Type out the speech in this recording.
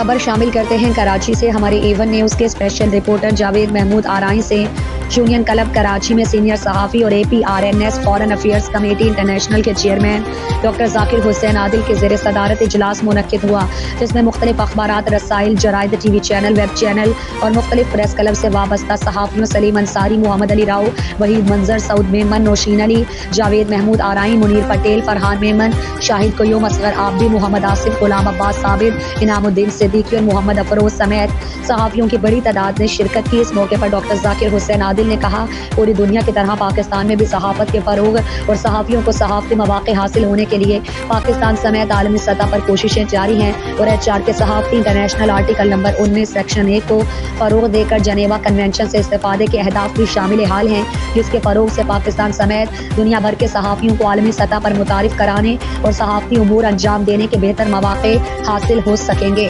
خبر شامل کرتے ہیں کراچی سے۔ ہمارے ایون نیوز کے اسپیشل رپورٹر جاوید محمود آرائیں سے یونین کلب کراچی میں سینئر صحافی اور APRNS foreign affairs committee international کے چیئرمین ڈاکٹر ذاکر حسین عادل کے زیر صدارت اجلاس منعقد ہوا، جس میں مختلف اخبارات، رسائل، جرائد، TV چینل، ویب چینل اور مختلف پریس کلب سے وابستہ صحافیوں سلیم انصاری، محمد علی راؤ، وحید منظر، سعود میمن، نوشین علی، جاوید محمود آرائیں، منیر پٹیل، فرحان میمن، شاہد قیوم، اصغر عابدی، محمد آصف، غلام عباس ثابت، انعام الدین صدیقی اور محمد افروز سمیت صحافیوں کی بڑی تعداد نے شرکت کی۔ اس موقع پر ڈاکٹر ذاکر حسین عادل نے کہا، پوری دنیا کی طرح پاکستان میں بھی صحافت کے فروغ اور صحافیوں کو صحافتی مواقع حاصل ہونے کے لیے پاکستان سمیت عالمی سطح پر کوششیں جاری ہیں اور HR کے صحافتی انٹرنیشنل آرٹیکل نمبر 19 سیکشن 1 کو فروغ دے کر جنیوا کنونشن سے استفادے کے اہداف بھی شامل حال ہیں، جس کے فروغ سے پاکستان سمیت دنیا بھر کے صحافیوں کو عالمی سطح پر متعارف کرانے اور صحافتی امور انجام دینے کے بہتر مواقع حاصل ہو سکیں گے۔